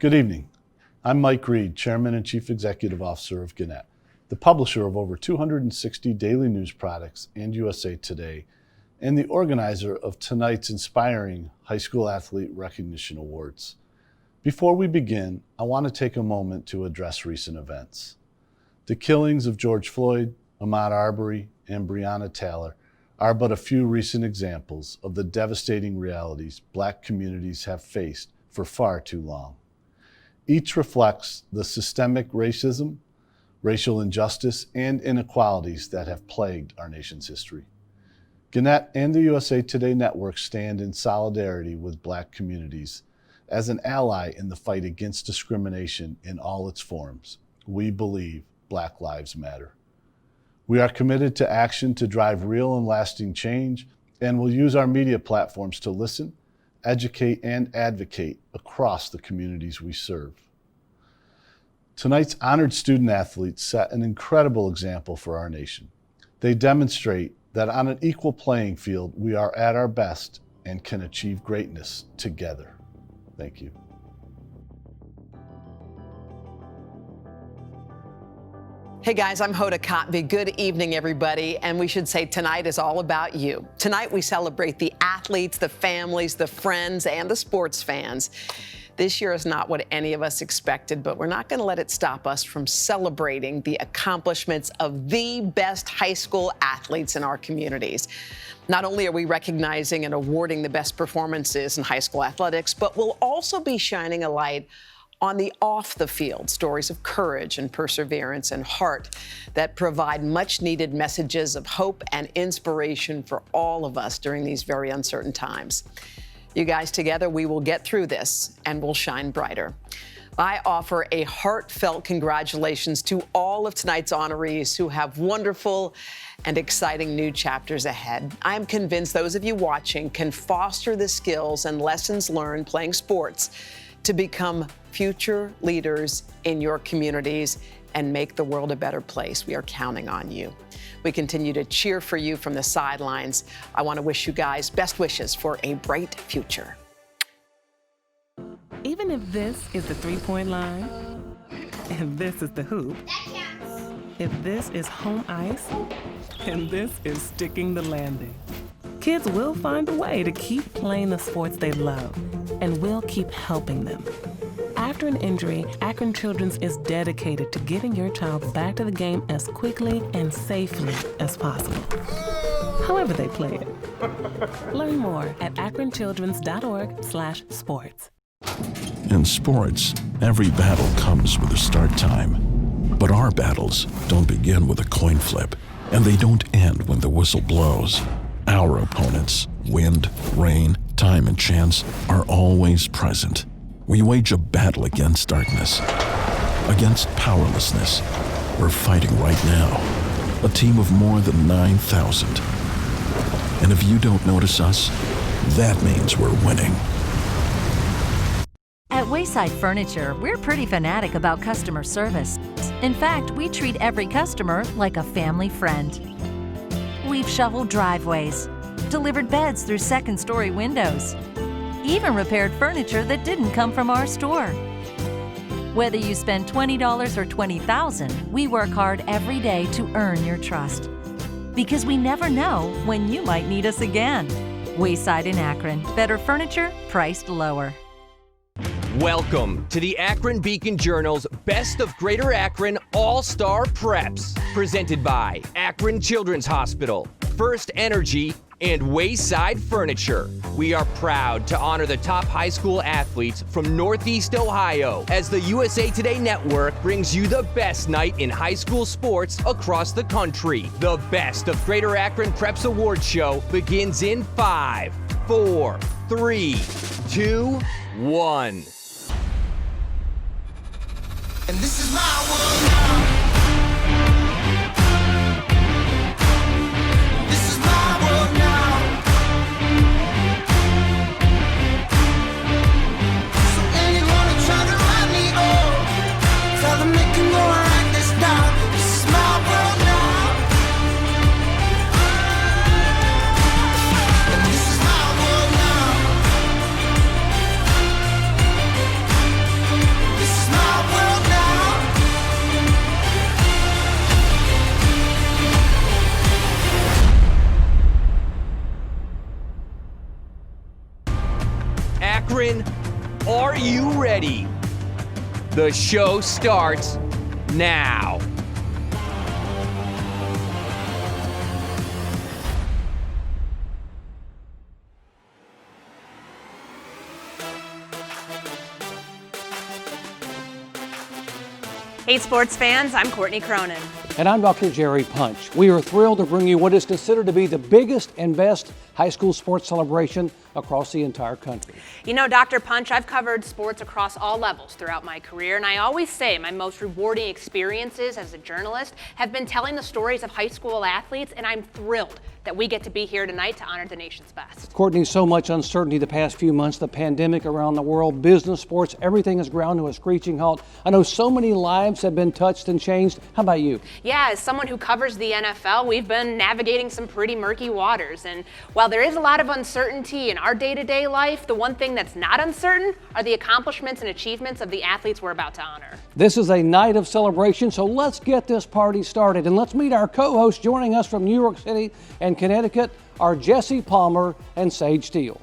Good evening. I'm Mike Reed, Chairman and Chief Executive Officer of Gannett, the publisher of over 260 daily news products and USA Today, and the organizer of tonight's inspiring High School Athlete Recognition Awards. Before we begin, I want to take a moment to address recent events. The killings of George Floyd, Ahmaud Arbery, and Breonna Taylor are but a few recent examples of the devastating realities Black communities have faced for far too long. Each reflects the systemic racism, racial injustice, and inequalities that have plagued our nation's history. Gannett and the USA Today Network stand in solidarity with Black communities as an ally in the fight against discrimination in all its forms. We believe Black lives matter. We are committed to action to drive real and lasting change, and will use our media platforms to listen, educate, and advocate across the communities we serve. Tonight's honored student athletes set an incredible example for our nation. They demonstrate that on an equal playing field, we are at our best and can achieve greatness together. Thank you. Hey guys, I'm Hoda Kotb. Good evening, everybody. And we should say tonight is all about you. Tonight we celebrate the athletes, the families, the friends, and the sports fans. This year is not what any of us expected, but we're not going to let it stop us from celebrating the accomplishments of the best high school athletes in our communities. Not only are we recognizing and awarding the best performances in high school athletics, but we'll also be shining a light on the off-the-field stories of courage and perseverance and heart that provide much-needed messages of hope and inspiration for all of us during these very uncertain times. You guys, together, we will get through this and we'll shine brighter. I offer a heartfelt congratulations to all of tonight's honorees who have wonderful and exciting new chapters ahead. I'm convinced those of you watching can foster the skills and lessons learned playing sports to become future leaders in your communities and make the world a better place. We are counting on you. We continue to cheer for you from the sidelines. I want to wish you guys best wishes for a bright future. Even if this is the three-point line, and this is the hoop, if this is home ice, and this is sticking the landing, kids will find a way to keep playing the sports they love, and we'll keep helping them. After an injury, Akron Children's is dedicated to getting your child back to the game as quickly and safely as possible, however they play it. Learn more at akronchildrens.org/sports. In sports, every battle comes with a start time. But our battles don't begin with a coin flip, and they don't end when the whistle blows. Our opponents, wind, rain, time, and chance, are always present. We wage a battle against darkness, against powerlessness. We're fighting right now, a team of more than 9,000. And if you don't notice us, that means we're winning. At Wayside Furniture, we're pretty fanatic about customer service. In fact, we treat every customer like a family friend. We've shoveled driveways, delivered beds through second-story windows, even repaired furniture that didn't come from our store. Whether you spend $20 or $20,000, we work hard every day to earn your trust. Because we never know when you might need us again. Wayside in Akron. Better furniture, priced lower. Welcome to the Akron Beacon Journal's Best of Greater Akron All-Star Preps, presented by Akron Children's Hospital, First Energy, and Wayside Furniture. We are proud to honor the top high school athletes from Northeast Ohio as the USA Today Network brings you the best night in high school sports across the country. The Best of Greater Akron Preps Award Show begins in 5, 4, 3, 2, 1. And this is my world now. This is my world now. So anyone who try to write me off, tell them they can go and write this down. This is my world now. And this is my world now. Are you ready? The show starts now. Hey sports fans, I'm Courtney Cronin. And I'm Dr. Jerry Punch. We are thrilled to bring you what is considered to be the biggest and best high school sports celebration across the entire country. You know, Dr. Punch, I've covered sports across all levels throughout my career, and I always say my most rewarding experiences as a journalist have been telling the stories of high school athletes, and I'm thrilled that we get to be here tonight to honor the nation's best. Courtney, so much uncertainty the past few months, the pandemic around the world, business, sports, everything has ground to a screeching halt. I know so many lives have been touched and changed. How about you? Yeah, as someone who covers the NFL, we've been navigating some pretty murky waters. And while there is a lot of uncertainty in our day-to-day life, the one thing that's not uncertain are the accomplishments and achievements of the athletes we're about to honor. This is a night of celebration, so let's get this party started. And let's meet our co-hosts joining us from New York City and Connecticut are Jesse Palmer and Sage Steele.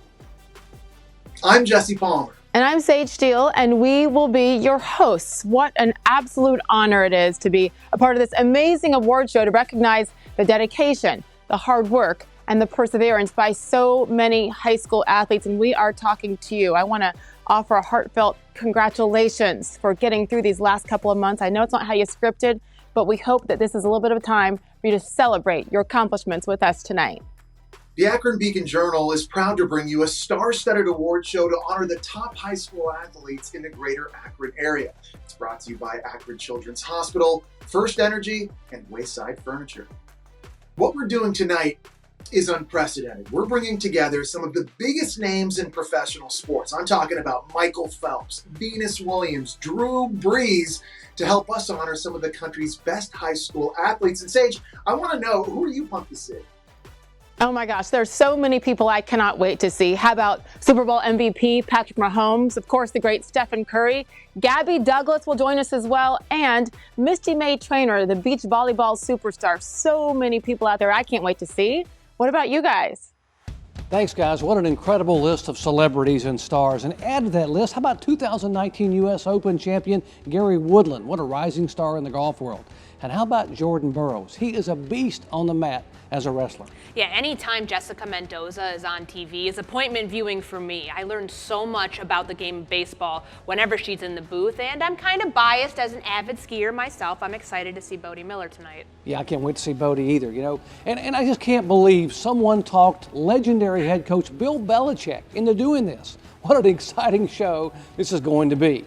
I'm Jesse Palmer. And I'm Sage Steele, and we will be your hosts. What an absolute honor it is to be a part of this amazing award show to recognize the dedication, the hard work, and the perseverance by so many high school athletes. And we are talking to you. I want to offer a heartfelt congratulations for getting through these last couple of months. I know it's not how you scripted, but we hope that this is a little bit of a time for you to celebrate your accomplishments with us tonight. The Akron Beacon-Journal is proud to bring you a star-studded award show to honor the top high school athletes in the greater Akron area. It's brought to you by Akron Children's Hospital, First Energy, and Wayside Furniture. What we're doing tonight is unprecedented. We're bringing together some of the biggest names in professional sports. I'm talking about Michael Phelps, Venus Williams, Drew Brees, to help us honor some of the country's best high school athletes. And Sage, I want to know, who are you pumped to see? Oh my gosh, there's so many people I cannot wait to see. How about Super Bowl MVP Patrick Mahomes, of course the great Stephen Curry, Gabby Douglas will join us as well, and Misty May Traynor, the beach volleyball superstar. So many people out there I can't wait to see. What about you guys? Thanks, guys. What an incredible list of celebrities and stars. And add to that list, how about 2019 U.S. Open champion Gary Woodland? What a rising star in the golf world. And how about Jordan Burroughs? He is a beast on the mat as a wrestler. Yeah, anytime Jessica Mendoza is on TV is appointment viewing for me. I learned so much about the game of baseball whenever she's in the booth, and I'm kind of biased as an avid skier myself. I'm excited to see Bodie Miller tonight. Yeah, I can't wait to see Bodie either, you know. And I just can't believe someone talked legendary head coach Bill Belichick into doing this. What an exciting show this is going to be.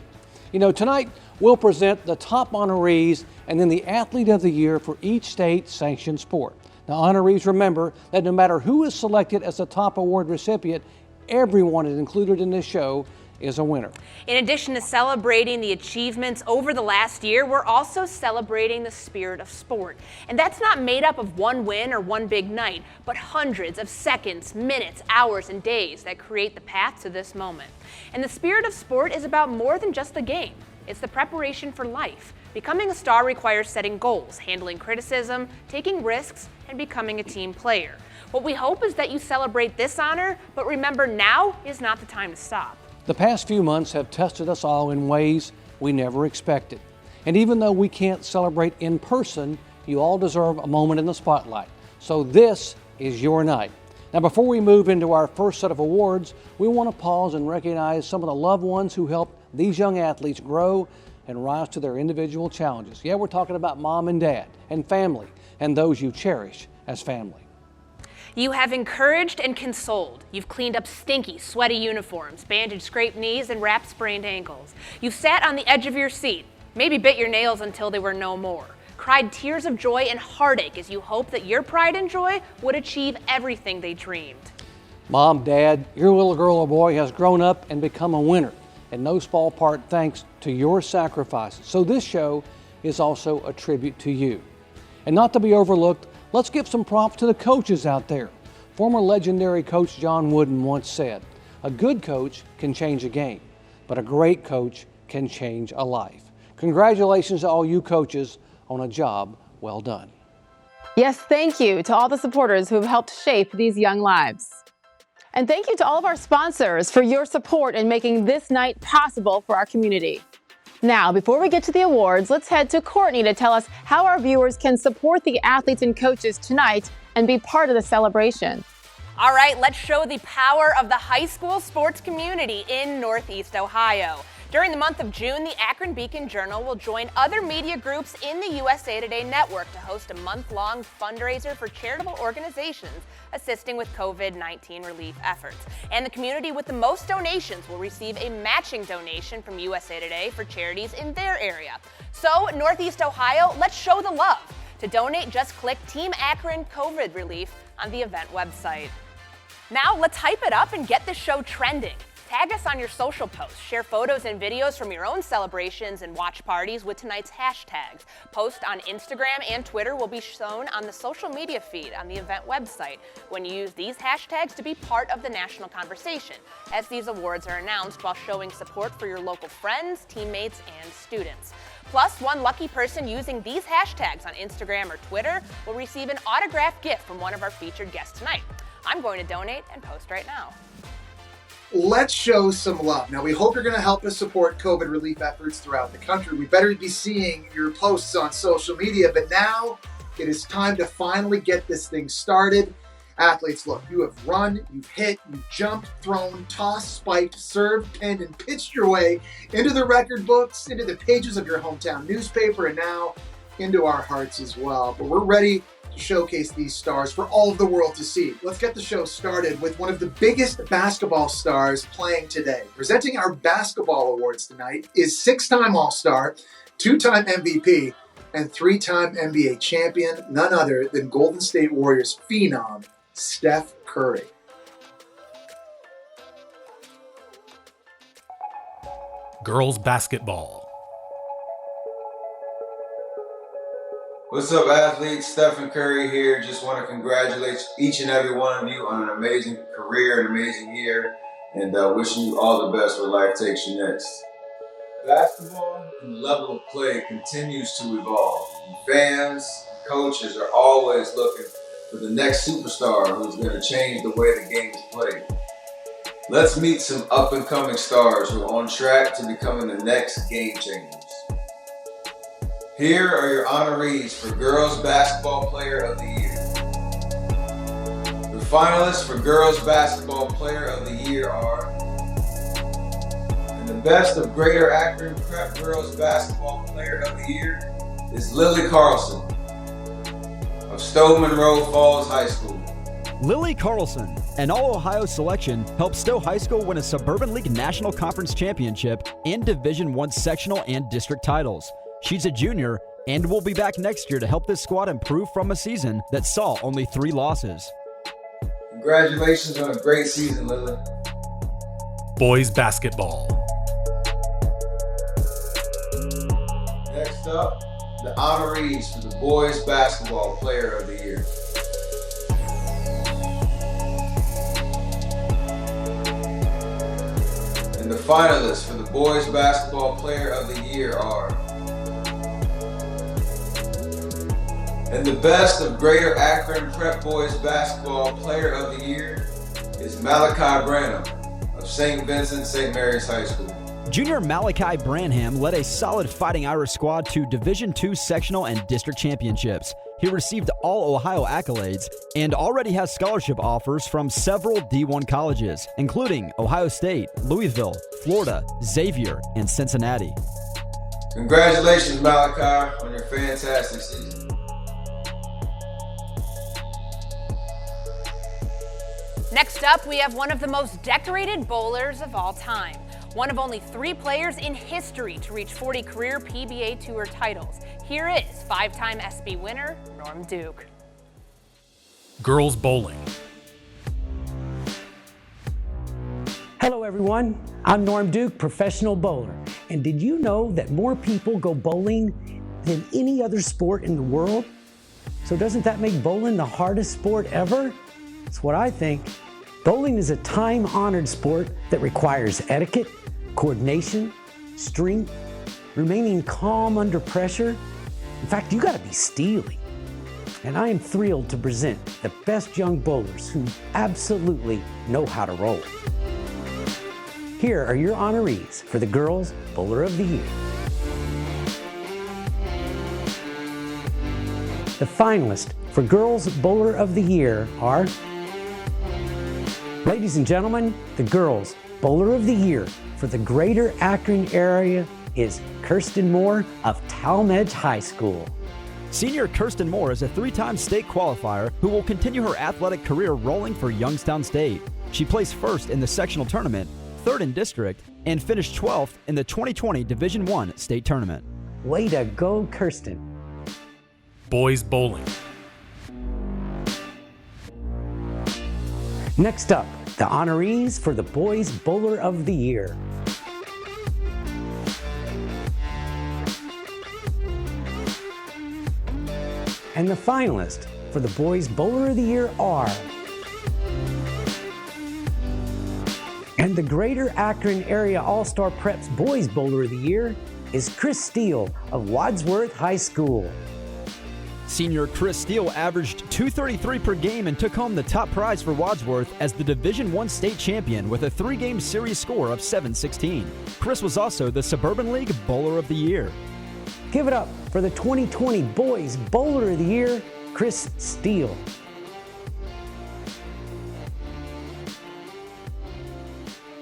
You know, tonight we'll present the top honorees and then the athlete of the year for each state-sanctioned sport. Now, honorees, remember that no matter who is selected as the top award recipient, everyone is included in this show is a winner. In addition to celebrating the achievements over the last year, we're also celebrating the spirit of sport. And that's not made up of one win or one big night, but hundreds of seconds, minutes, hours, and days that create the path to this moment. And the spirit of sport is about more than just the game. It's the preparation for life. Becoming a star requires setting goals, handling criticism, taking risks, and becoming a team player. What we hope is that you celebrate this honor, but remember, now is not the time to stop. The past few months have tested us all in ways we never expected. And even though we can't celebrate in person, you all deserve a moment in the spotlight. So this is your night. Now, before we move into our first set of awards, we want to pause and recognize some of the loved ones who helped these young athletes grow and rise to their individual challenges. Yeah, we're talking about mom and dad and family and those you cherish as family. You have encouraged and consoled. You've cleaned up stinky, sweaty uniforms, bandaged scraped knees, and wrapped sprained ankles. You've sat on the edge of your seat, maybe bit your nails until they were no more, cried tears of joy and heartache as you hoped that your pride and joy would achieve everything they dreamed. Mom, Dad, your little girl or boy has grown up and become a winner, in no small part thanks to your sacrifices. So this show is also a tribute to you. And not to be overlooked, let's give some props to the coaches out there. Former legendary coach John Wooden once said, "A good coach can change a game, but a great coach can change a life." Congratulations to all you coaches on a job well done. Yes, thank you to all the supporters who have helped shape these young lives. And thank you to all of our sponsors for your support in making this night possible for our community. Now, before we get to the awards, let's head to Courtney to tell us how our viewers can support the athletes and coaches tonight and be part of the celebration. All right, let's show the power of the high school sports community in Northeast Ohio. During the month of June, the Akron Beacon Journal will join other media groups in the USA Today network to host a month-long fundraiser for charitable organizations assisting with COVID-19 relief efforts. And the community with the most donations will receive a matching donation from USA Today for charities in their area. So, Northeast Ohio, let's show the love. To donate, just click Team Akron COVID Relief on the event website. Now, let's hype it up and get the show trending. Tag us on your social posts, share photos and videos from your own celebrations and watch parties with tonight's hashtags. Posts on Instagram and Twitter will be shown on the social media feed on the event website when you use these hashtags to be part of the national conversation, as these awards are announced while showing support for your local friends, teammates, and students. Plus, one lucky person using these hashtags on Instagram or Twitter will receive an autographed gift from one of our featured guests tonight. I'm going to donate and post right now. Let's show some love. Now, we hope you're going to help us support COVID relief efforts throughout the country. We better be seeing your posts on social media, but now it is time to finally get this thing started. Athletes, look, you have run, you've hit, you've jumped, thrown, tossed, spiked, served, pinned, and pitched your way into the record books, into the pages of your hometown newspaper, and now into our hearts as well. But we're ready to showcase these stars for all of the world to see. Let's get the show started with one of the biggest basketball stars playing today. Presenting our basketball awards tonight is 6-time All-Star, 2-time MVP, and 3-time NBA champion, none other than Golden State Warriors phenom, Steph Curry. Girls basketball. What's up, athletes? Stephen Curry here. Just want to congratulate each and every one of you on an amazing career, an amazing year, and wishing you all the best where life takes you next. Basketball and the level of play continues to evolve. And fans, coaches are always looking for the next superstar who's going to change the way the game is played. Let's meet some up-and-coming stars who are on track to becoming the next game changers. Here are your honorees for Girls Basketball Player of the Year. The finalists for Girls Basketball Player of the Year are, and the best of Greater Akron Prep Girls Basketball Player of the Year is Lily Carlson of Stowe Monroe Falls High School. Lily Carlson, an All-Ohio selection, helped Stowe High School win a Suburban League National Conference Championship and Division I sectional and district titles. She's a junior and will be back next year to help this squad improve from a season that saw only 3 losses. Congratulations on a great season, Lily. Boys basketball. Next up, the honorees for the Boys Basketball Player of the Year. And the finalists for the Boys Basketball Player of the Year are, and the best of Greater Akron Prep Boys Basketball Player of the Year is Malachi Branham of St. Vincent St. Mary's High School. Junior Malachi Branham led a solid Fighting Irish squad to Division II sectional and district championships. He received All-Ohio accolades and already has scholarship offers from several D1 colleges, including Ohio State, Louisville, Florida, Xavier, and Cincinnati. Congratulations, Malachi, on your fantastic season. Next up, we have one of the most decorated bowlers of all time. One of only 3 players in history to reach 40 career PBA Tour titles. Here is 5-time SB winner, Norm Duke. Girls bowling. Hello everyone, I'm Norm Duke, professional bowler. And did you know that more people go bowling than any other sport in the world? So doesn't that make bowling the hardest sport ever? That's what I think. Bowling is a time-honored sport that requires etiquette, coordination, strength, remaining calm under pressure. In fact, you gotta be steely. and I am thrilled to present the best young bowlers who absolutely know how to roll. Here are your honorees for the Girls Bowler of the Year. The finalists for Girls Bowler of the Year are, ladies and gentlemen, the Girls Bowler of the Year for the Greater Akron area is Kirsten Moore of Talmadge High School. Senior Kirsten Moore is a 3-time state qualifier who will continue her athletic career rolling for Youngstown State. She placed first in the sectional tournament, third in district, and finished 12th in the 2020 Division I state tournament. Way to go, Kirsten. Boys bowling. Next up, the honorees for the Boys Bowler of the Year. And the finalists for the Boys Bowler of the Year are, and the Greater Akron Area All-Star Preps Boys Bowler of the Year is Chris Steele of Wadsworth High School. Senior Chris Steele averaged .233 per game and took home the top prize for Wadsworth as the Division I state champion with a 3-game series score of 716. Chris was also the Suburban League Bowler of the Year. Give it up for the 2020 Boys Bowler of the Year, Chris Steele.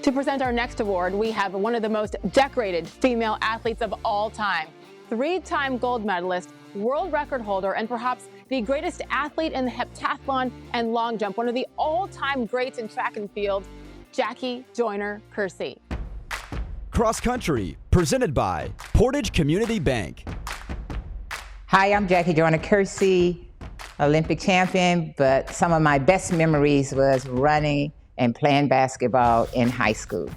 To present our next award, we have one of the most decorated female athletes of all time, 3-time gold medalist, world record holder, and perhaps the greatest athlete in the heptathlon and long jump, one of the all-time greats in track and field, Jackie Joyner-Kersee. Cross Country, presented by Portage Community Bank. Hi, I'm Jackie Joyner-Kersee, Olympic champion, but some of my best memories was running and playing basketball in high school.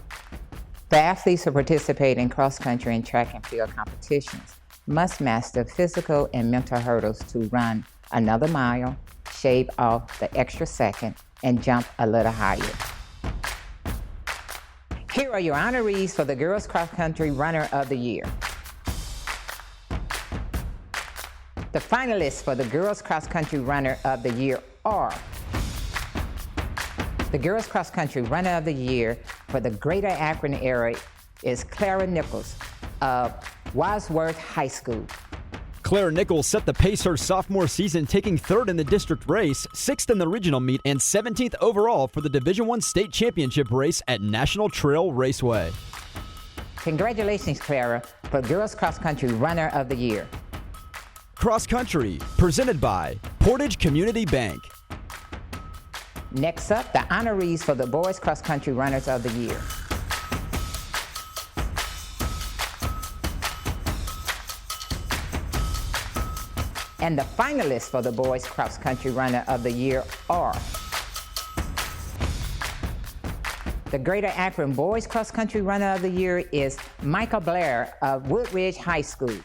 The athletes who participate in cross country and track and field competitions must master physical and mental hurdles to run another mile, shave off the extra second, and jump a little higher. Here are your honorees for the Girls Cross Country Runner of the Year. The finalists for the Girls Cross Country Runner of the Year are, the Girls Cross Country Runner of the Year for the Greater Akron area is Clara Nichols of Wadsworth High School. Claire Nichols set the pace her sophomore season, taking 3rd in the district race, 6th in the regional meet, and 17th overall for the Division I state championship race at National Trail Raceway. Congratulations, Clara, for Girls Cross Country Runner of the Year. Cross Country, presented by Portage Community Bank. Next up, the honorees for the Boys Cross Country Runners of the Year. And the finalists for the Boys Cross Country Runner of the Year are, the Greater Akron Boys Cross Country Runner of the Year is Micah Blair of Woodridge High School.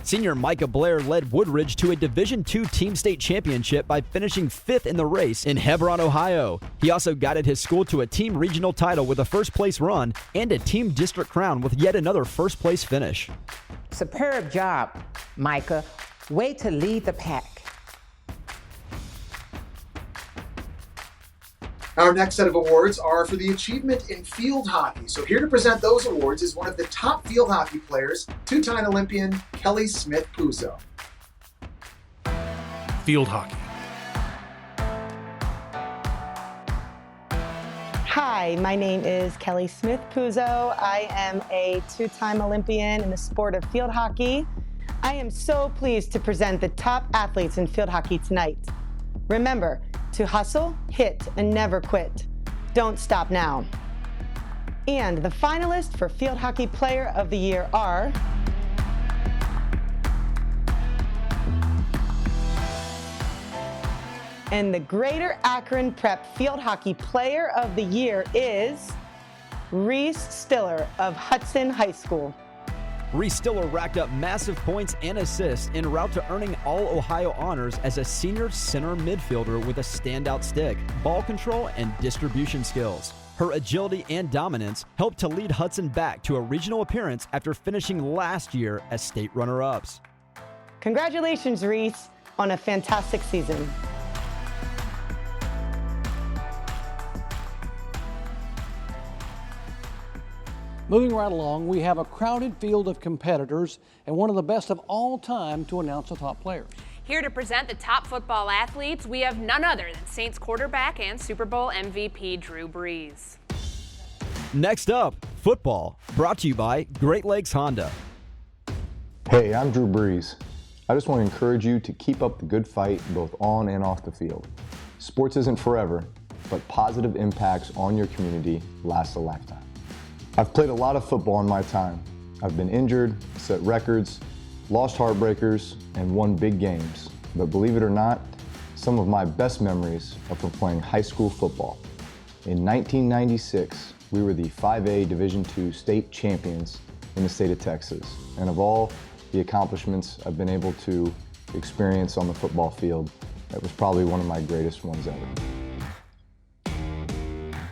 Senior Micah Blair led Woodridge to a Division II team state championship by finishing 5th in the race in Hebron, Ohio. He also guided his school to a team regional title with a first-place run and a team district crown with yet another first-place finish. Superb job, Micah. Way to lead the pack. Our next set of awards are for the achievement in field hockey. So here to present those awards is one of the top field hockey players, 2-time Olympian Kelly Smith-Puzo. Field hockey. Hi, my name is Kelly Smith-Puzo. I am a 2-time Olympian in the sport of field hockey. I am so pleased to present the top athletes in field hockey tonight. Remember to hustle, hit, and never quit. Don't stop now. And the finalists for Field Hockey Player of the Year are, and the Greater Akron Prep Field Hockey Player of the Year is Reese Stiller of Hudson High School. Reese Stiller racked up massive points and assists en route to earning All-Ohio honors as a senior center midfielder with a standout stick, ball control, and distribution skills. Her agility and dominance helped to lead Hudson back to a regional appearance after finishing last year as state runner-ups. Congratulations, Reese. on a fantastic season. Moving right along, we have a crowded field of competitors and one of the best of all time to announce the top players. Here to present the top football athletes, we have none other than Saints quarterback and Super Bowl MVP Drew Brees. Next up, football, brought to you by Great Lakes Honda. Hey, I'm Drew Brees. I just want to encourage you to keep up the good fight both on and off the field. Sports isn't forever, but positive impacts on your community last a lifetime. I've played a lot of football in my time. I've been injured, set records, lost heartbreakers, and won big games. But believe it or not, some of my best memories are from playing high school football. In 1996, we were the 5A Division II state champions in the state of Texas. And of all the accomplishments I've been able to experience on the football field, that was probably one of my greatest ones ever.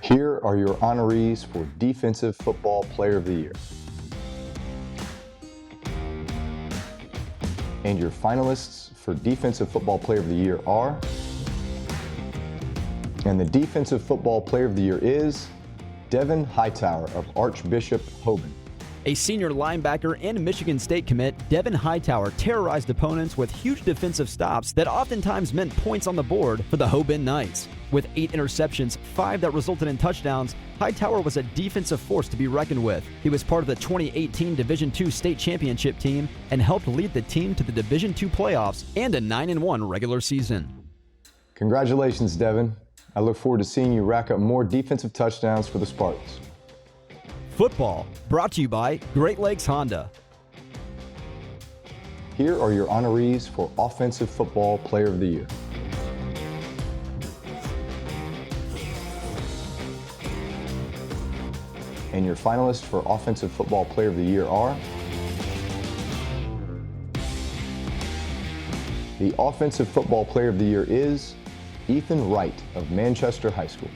Here are your honorees for Defensive Football Player of the Year. And your finalists for Defensive Football Player of the Year are, and the Defensive Football Player of the Year is Devin Hightower of Archbishop Hoban. A senior linebacker and Michigan State commit, Devin Hightower terrorized opponents with huge defensive stops that oftentimes meant points on the board for the Hoban Knights. With 8 interceptions, 5 that resulted in touchdowns, Hightower was a defensive force to be reckoned with. He was part of the 2018 Division II state championship team and helped lead the team to the Division II playoffs and a 9-1 regular season. Congratulations, Devin. I look forward to seeing you rack up more defensive touchdowns for the Spartans. Football, brought to you by Great Lakes Honda. Here are your honorees for Offensive Football Player of the Year. And your finalists for Offensive Football Player of the Year are, the Offensive Football Player of the Year is Ethan Wright of Manchester High School.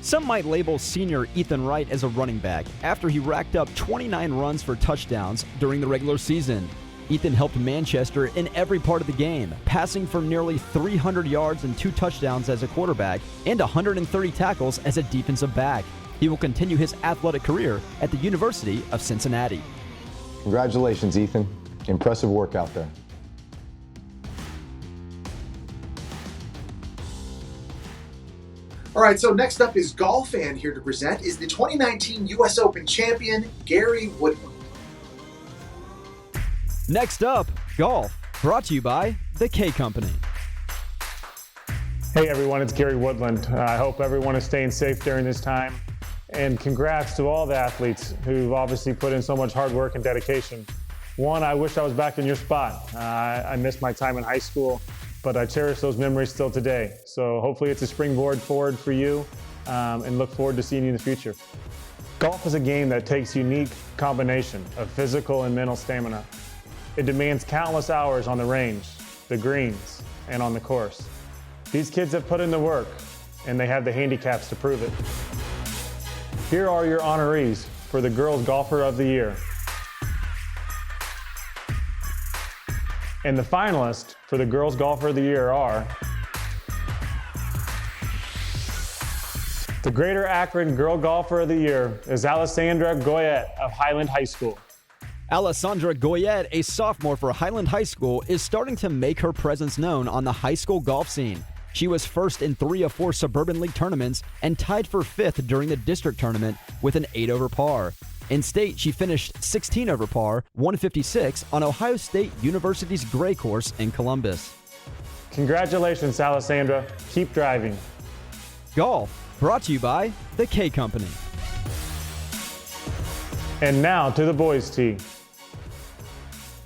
Some might label senior Ethan Wright as a running back after he racked up 29 runs for touchdowns during the regular season. Ethan helped Manchester in every part of the game, passing for nearly 300 yards and 2 touchdowns as a quarterback and 130 tackles as a defensive back. He will continue his athletic career at the University of Cincinnati. Congratulations, Ethan. Impressive work out there. All right, so next up is golf, and here to present is the 2019 U.S. Open champion, Gary Woodland. Next up, golf, brought to you by The K Company. Hey everyone, it's Gary Woodland. I hope everyone is staying safe during this time. And congrats to all the athletes who've obviously put in so much hard work and dedication. One, I wish I was back in your spot. I missed my time in high school, but I cherish those memories still today. So hopefully it's a springboard forward for you, and look forward to seeing you in the future. Golf is a game that takes unique combination of physical and mental stamina. It demands countless hours on the range, the greens, and on the course. These kids have put in the work, and they have the handicaps to prove it. Here are your honorees for the Girls Golfer of the Year. And the finalists for the Girls Golfer of the Year are the Greater Akron Girl Golfer of the Year is Alessandra Goyette of Highland High School. Alessandra Goyette, a sophomore for Highland High School, is starting to make her presence known on the high school golf scene. She was first in 3 of 4 Suburban League tournaments and tied for 5th during the district tournament with an 8 over par. In state, she finished 16 over par, 156 on Ohio State University's Gray course in Columbus. Congratulations, Alessandra. Keep driving. Golf, brought to you by The K Company. And now to the boys' tee.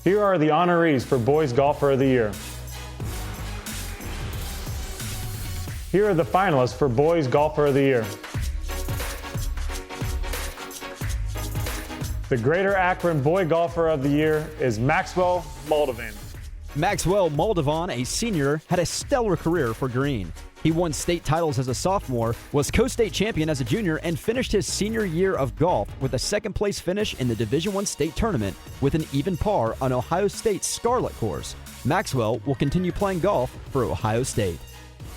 Here are the honorees for Boys Golfer of the Year. Here are the finalists for Boys Golfer of the Year. The Greater Akron Boy Golfer of the Year is Maxwell Moldovan. Maxwell Moldovan, a senior, had a stellar career for Green. He won state titles as a sophomore, was co-state champion as a junior, and finished his senior year of golf with a second-place finish in the Division I state tournament with an even par on Ohio State's Scarlet course. Maxwell will continue playing golf for Ohio State.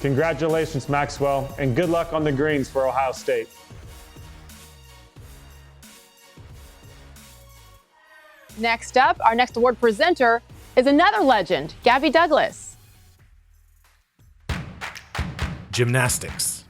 Congratulations, Maxwell, and good luck on the greens for Ohio State. Next up, our next award presenter is another legend, Gabby Douglas. Gymnastics.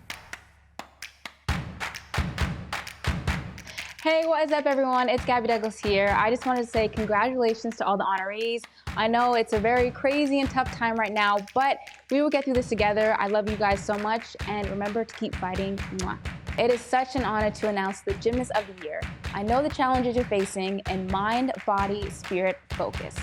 Hey, what is up, everyone? It's Gabby Douglas here. I just wanted to say congratulations to all the honorees. I know it's a very crazy and tough time right now, but we will get through this together. I love you guys so much, and remember to keep fighting. Mwah. It is such an honor to announce the Gymnast of the Year. I know the challenges you're facing in mind, body, spirit, focus.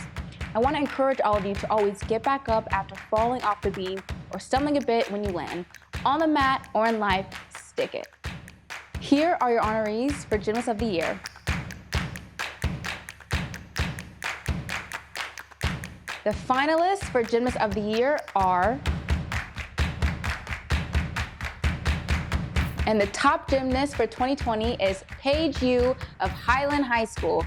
I want to encourage all of you to always get back up after falling off the beam or stumbling a bit when you land. On the mat or in life, stick it. Here are your honorees for Gymnast of the Year. The finalists for Gymnast of the Year are, and the top gymnast for 2020 is Paige Yu of Highland High School.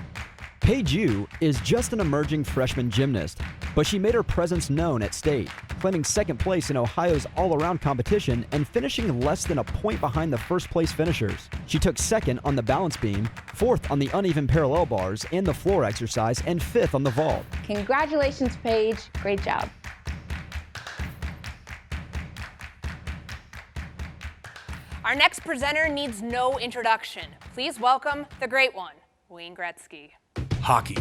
Paige Yu is just an emerging freshman gymnast, but she made her presence known at state, claiming second place in Ohio's all-around competition and finishing less than a point behind the first-place finishers. She took second on the balance beam, fourth on the uneven parallel bars and the floor exercise, and fifth on the vault. Congratulations, Paige. Great job. Our next presenter needs no introduction. Please welcome the great one, Wayne Gretzky. Hockey.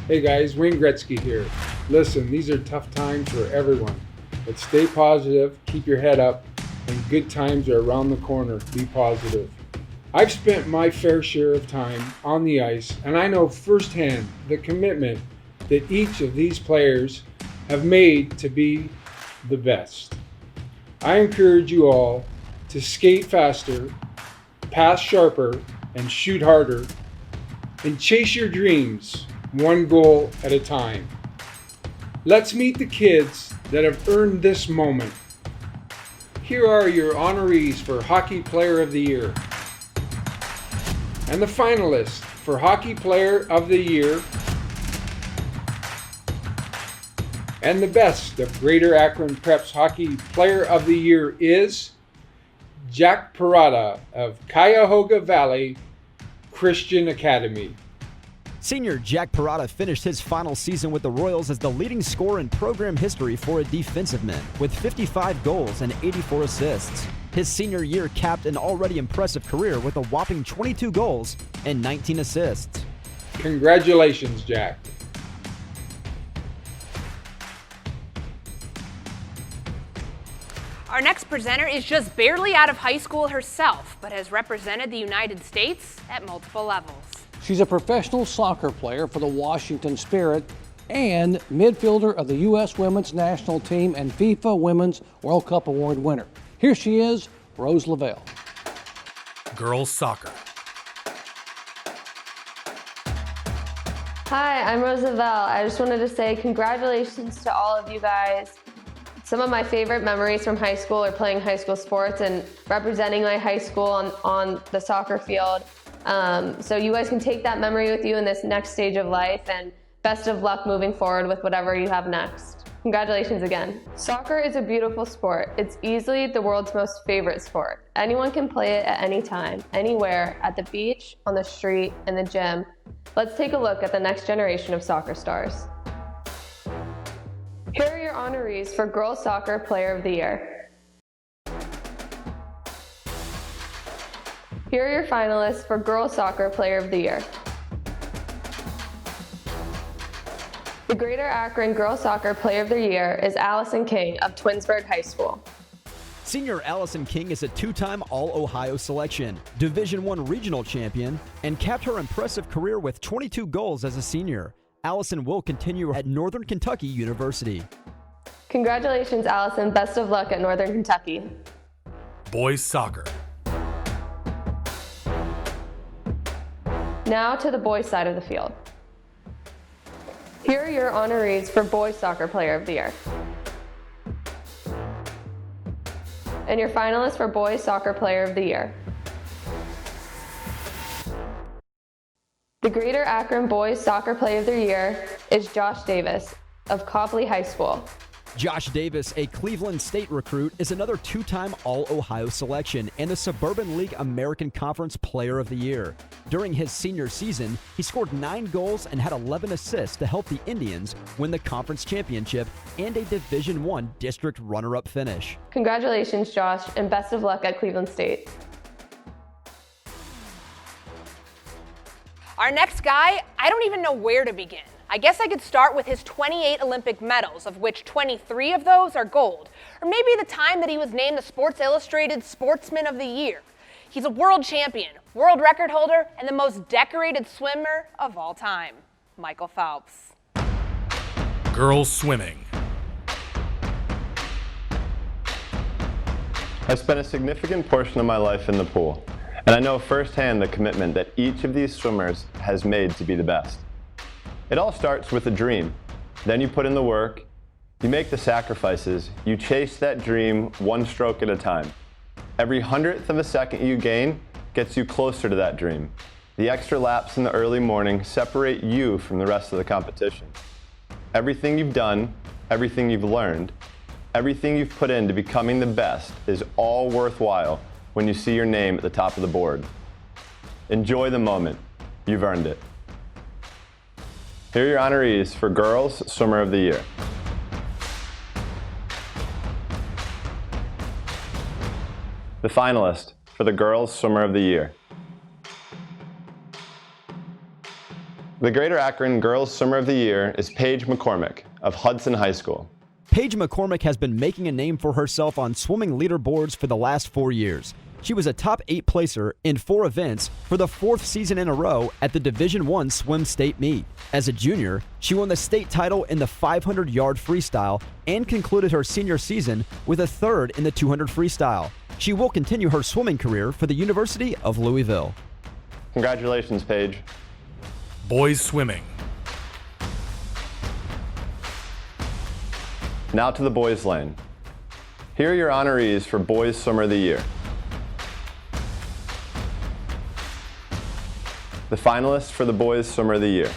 Hey guys, Wayne Gretzky here. Listen, these are tough times for everyone, but stay positive, keep your head up, and good times are around the corner. Be positive. I've spent my fair share of time on the ice, and I know firsthand the commitment that each of these players have made to be the best. I encourage you all to skate faster, pass sharper, and shoot harder, and chase your dreams one goal at a time. Let's meet the kids that have earned this moment. Here are your honorees for Hockey Player of the Year. And the finalists for Hockey Player of the Year and the best of Greater Akron Prep's Hockey Player of the Year is Jack Parada of Cuyahoga Valley Christian Academy. Senior Jack Parada finished his final season with the Royals as the leading scorer in program history for a defensiveman, with 55 goals and 84 assists. His senior year capped an already impressive career with a whopping 22 goals and 19 assists. Congratulations, Jack. Our next presenter is just barely out of high school herself, but has represented the United States at multiple levels. She's a professional soccer player for the Washington Spirit and midfielder of the U.S. Women's National Team and FIFA Women's World Cup Award winner. Here she is, Rose Lavelle. Girls soccer. Hi, I'm Rose Lavelle. I just wanted to say congratulations to all of you guys. Some of my favorite memories from high school are playing high school sports and representing my high school on the soccer field. So you guys can take that memory with you in this next stage of life, and best of luck moving forward with whatever you have next. Congratulations again. Soccer is a beautiful sport. It's easily the world's most favorite sport. Anyone can play it at any time, anywhere, at the beach, on the street, in the gym. Let's take a look at the next generation of soccer stars. Here are your honorees for Girls Soccer Player of the Year. Here are your finalists for Girls Soccer Player of the Year. The Greater Akron Girls Soccer Player of the Year is Allison King of Twinsburg High School. Senior Allison King is a two-time All-Ohio selection, Division I regional champion, and capped her impressive career with 22 goals as a senior. Allison will continue at Northern Kentucky University. Congratulations, Allison. Best of luck at Northern Kentucky. Boys soccer. Now to the boys' side of the field. Here are your honorees for Boys Soccer Player of the Year. And your finalists for Boys Soccer Player of the Year. The Greater Akron Boys Soccer Player of the Year is Josh Davis of Copley High School. Josh Davis, a Cleveland State recruit, is another two-time All-Ohio selection and the Suburban League American Conference Player of the Year. During his senior season, he scored 9 goals and had 11 assists to help the Indians win the conference championship and a Division I district runner-up finish. Congratulations, Josh, and best of luck at Cleveland State. Our next guy, I don't even know where to begin. I guess I could start with his 28 Olympic medals, of which 23 of those are gold. Or maybe the time that he was named the Sports Illustrated Sportsman of the Year. He's a world champion, world record holder, and the most decorated swimmer of all time, Michael Phelps. Girls swimming. I spent a significant portion of my life in the pool, and I know firsthand the commitment that each of these swimmers has made to be the best. It all starts with a dream. Then you put in the work, you make the sacrifices, you chase that dream one stroke at a time. Every 100th of a second you gain gets you closer to that dream. The extra laps in the early morning separate you from the rest of the competition. Everything you've done, everything you've learned, everything you've put into becoming the best is all worthwhile when you see your name at the top of the board. Enjoy the moment. You've earned it. Here are your honorees for Girls Swimmer of the Year. The finalist for the Girls Swimmer of the Year. The Greater Akron Girls Swimmer of the Year is Paige McCormick of Hudson High School. Paige McCormick has been making a name for herself on swimming leaderboards for the last 4 years. She was a top 8 placer in 4 events for the 4th season in a row at the Division I Swim State Meet. As a junior, she won the state title in the 500-yard freestyle and concluded her senior season with a 3rd in the 200 freestyle. She will continue her swimming career for the University of Louisville. Congratulations, Paige. Boys swimming. Now to the boys' lane. Here are your honorees for Boys Swimmer of the Year. The finalist for the Boys Swimmer of the Year.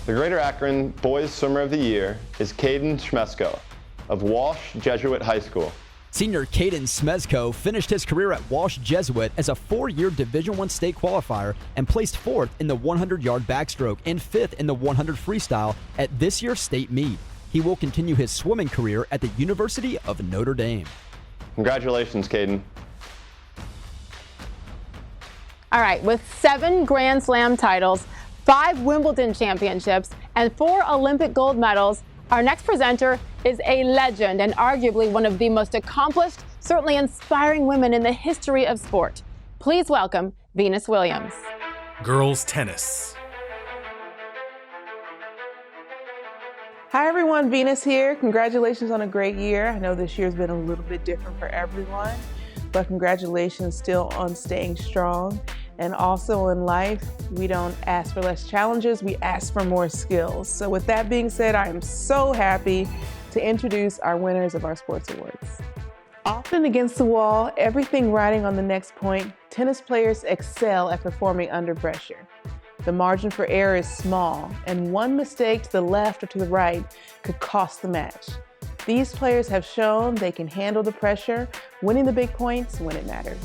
The Greater Akron Boys Swimmer of the Year is Caden Schmesko of Walsh Jesuit High School. Senior Caden Smezko finished his career at Walsh Jesuit as a 4-year Division I state qualifier and placed 4th in the 100-yard backstroke and 5th in the 100 freestyle at this year's state meet. He will continue his swimming career at the University of Notre Dame. Congratulations, Caden. All right, with 7 Grand Slam titles, 5 Wimbledon championships, and 4 Olympic gold medals, our next presenter is a legend and arguably one of the most accomplished, certainly inspiring women in the history of sport. Please welcome Venus Williams. Girls tennis. Hi everyone, Venus here. Congratulations on a great year. I know this year's been a little bit different for everyone, but congratulations still on staying strong. And also in life, we don't ask for less challenges, we ask for more skills. So with that being said, I am so happy to introduce our winners of our sports awards. Often against the wall, everything riding on the next point, tennis players excel at performing under pressure. The margin for error is small, and one mistake to the left or to the right could cost the match. These players have shown they can handle the pressure, winning the big points when it matters.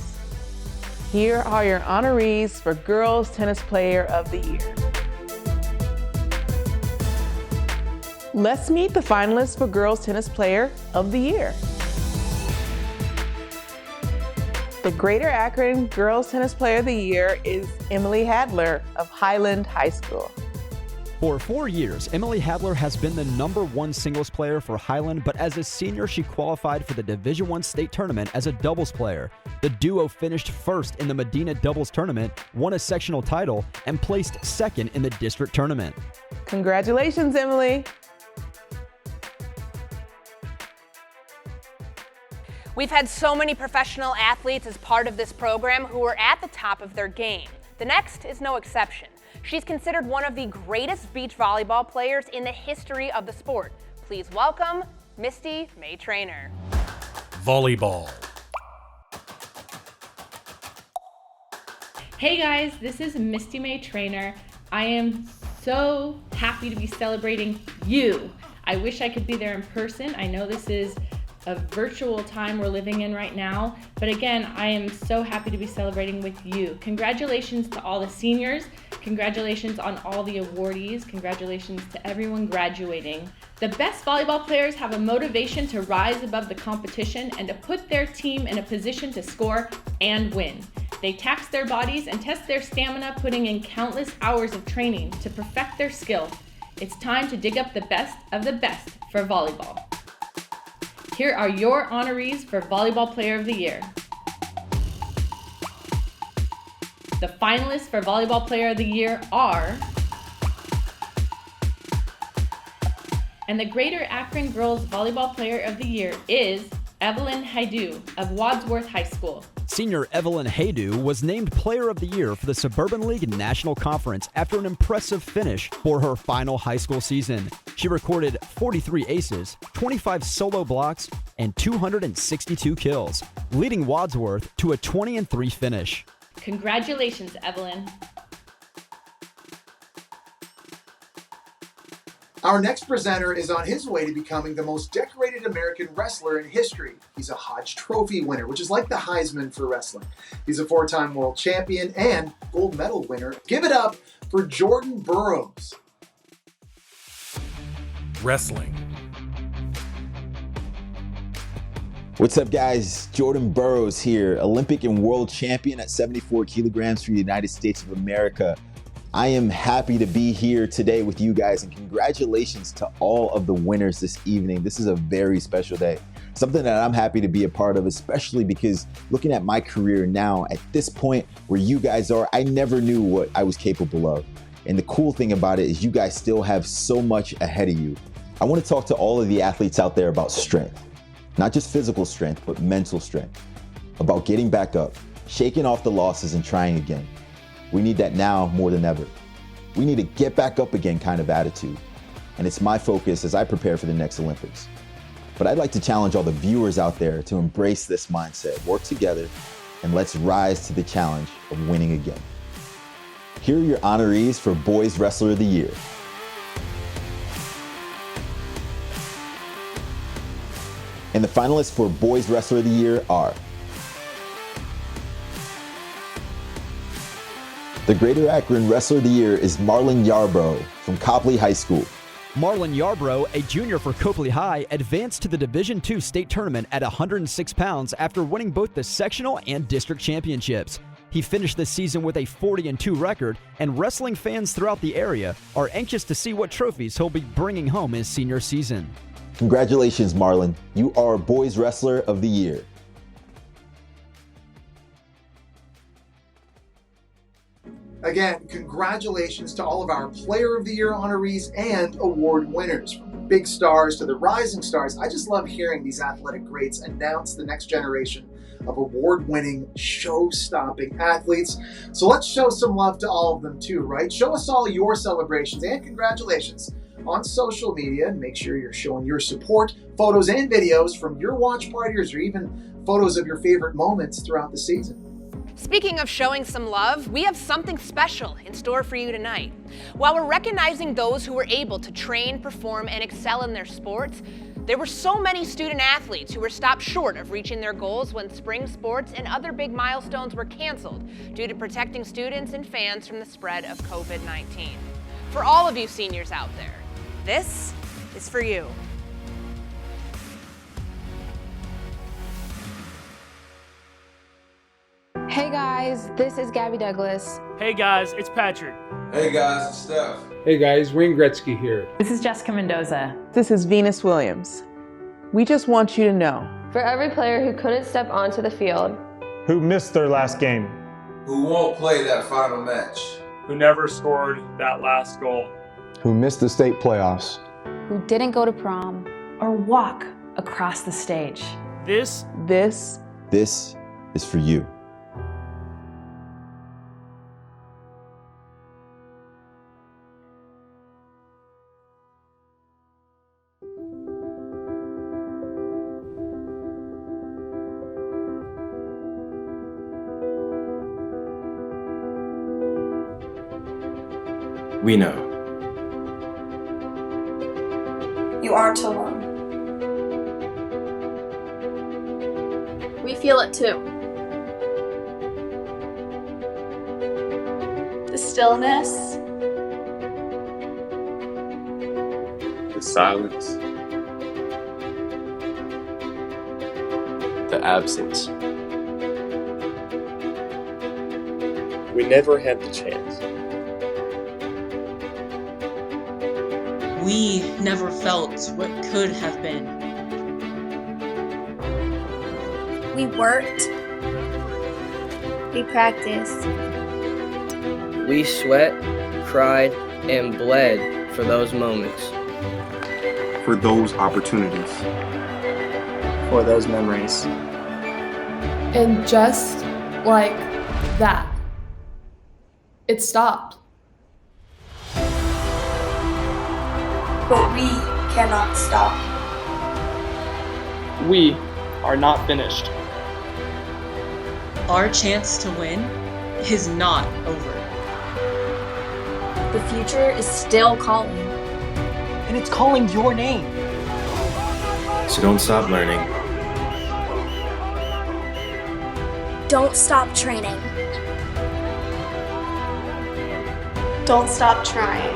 Here are your honorees for Girls Tennis Player of the Year. Let's meet the finalists for Girls Tennis Player of the Year. The Greater Akron Girls Tennis Player of the Year is Emily Hadler of Highland High School. For 4 years, Emily Hadler has been the #1 singles player for Highland, but as a senior, she qualified for the Division I state tournament as a doubles player. The duo finished 1st in the Medina doubles tournament, won a sectional title, and placed 2nd in the district tournament. Congratulations, Emily. We've had so many professional athletes as part of this program who are at the top of their game. The next is no exception. She's considered one of the greatest beach volleyball players in the history of the sport. Please welcome Misty May Traynor. Volleyball. Hey guys, this is Misty May Traynor. I am so happy to be celebrating you. I wish I could be there in person. I know this is a virtual time we're living in right now, but again, I am so happy to be celebrating with you. Congratulations to all the seniors. Congratulations on all the awardees. Congratulations to everyone graduating. The best volleyball players have a motivation to rise above the competition and to put their team in a position to score and win. They tax their bodies and test their stamina, putting in countless hours of training to perfect their skill. It's time to dig up the best of the best for volleyball. Here are your honorees for Volleyball Player of the Year. The finalists for Volleyball Player of the Year are, and the Greater Akron Girls Volleyball Player of the Year is Evelyn Haidu of Wadsworth High School. Senior Evelyn Haidu was named Player of the Year for the Suburban League National Conference after an impressive finish for her final high school season. She recorded 43 aces, 25 solo blocks, and 262 kills, leading Wadsworth to a 20-3 finish. Congratulations, Evelyn. Our next presenter is on his way to becoming the most decorated American wrestler in history. He's a Hodge Trophy winner, which is like the Heisman for wrestling. He's a 4-time world champion and gold medal winner. Give it up for Jordan Burroughs. Wrestling. What's up, guys? Jordan Burroughs here, Olympic and world champion at 74 kilograms for the United States of America. I am happy to be here today with you guys, and congratulations to all of the winners this evening. This is a very special day, something that I'm happy to be a part of, especially because looking at my career now, at this point where you guys are, I never knew what I was capable of. And the cool thing about it is you guys still have so much ahead of you. I want to talk to all of the athletes out there about strength, not just physical strength, but mental strength, about getting back up, shaking off the losses and trying again. We need that now more than ever. We need a get back up again kind of attitude. And it's my focus as I prepare for the next Olympics. But I'd like to challenge all the viewers out there to embrace this mindset, work together, and let's rise to the challenge of winning again. Here are your honorees for Boys Wrestler of the Year. And the finalists for Boys Wrestler of the Year are the Greater Akron Wrestler of the Year is Marlon Yarbrough from Copley High School. Marlon Yarbrough, a junior for Copley High, advanced to the Division II state tournament at 106 pounds after winning both the sectional and district championships. He finished the season with a 40-2 record, and wrestling fans throughout the area are anxious to see what trophies he'll be bringing home his senior season. Congratulations, Marlon. You are Boys Wrestler of the Year. Again, congratulations to all of our Player of the Year honorees and award winners. From the big stars to the rising stars, I just love hearing these athletic greats announce the next generation of award-winning, show-stopping athletes. So let's show some love to all of them too, right? Show us all your celebrations and congratulations on social media, and make sure you're showing your support, photos and videos from your watch parties, or even photos of your favorite moments throughout the season. Speaking of showing some love, we have something special in store for you tonight. While we're recognizing those who were able to train, perform, and excel in their sports, there were so many student athletes who were stopped short of reaching their goals when spring sports and other big milestones were canceled due to protecting students and fans from the spread of COVID-19. For all of you seniors out there, this is for you. Hey guys, this is Gabby Douglas. Hey guys, it's Patrick. Hey guys, it's Steph. Hey guys, Wayne Gretzky here. This is Jessica Mendoza. This is Venus Williams. We just want you to know. For every player who couldn't step onto the field, Who missed their last game. Who won't play that final match. Who never scored that last goal. Who missed the state playoffs. Who didn't go to prom. Or walk across the stage. This is for you. We know. You aren't alone. We feel it too. The stillness, The silence, the absence. We never had the chance. We never felt what could have been. We worked. We practiced. We sweat, cried, and bled for those moments. For those opportunities. For those memories. and just like that, it stopped. But we cannot stop. We are not finished. Our chance to win is not over. The future is still calling. And it's calling your name. So don't stop learning. Don't stop training. Don't stop trying.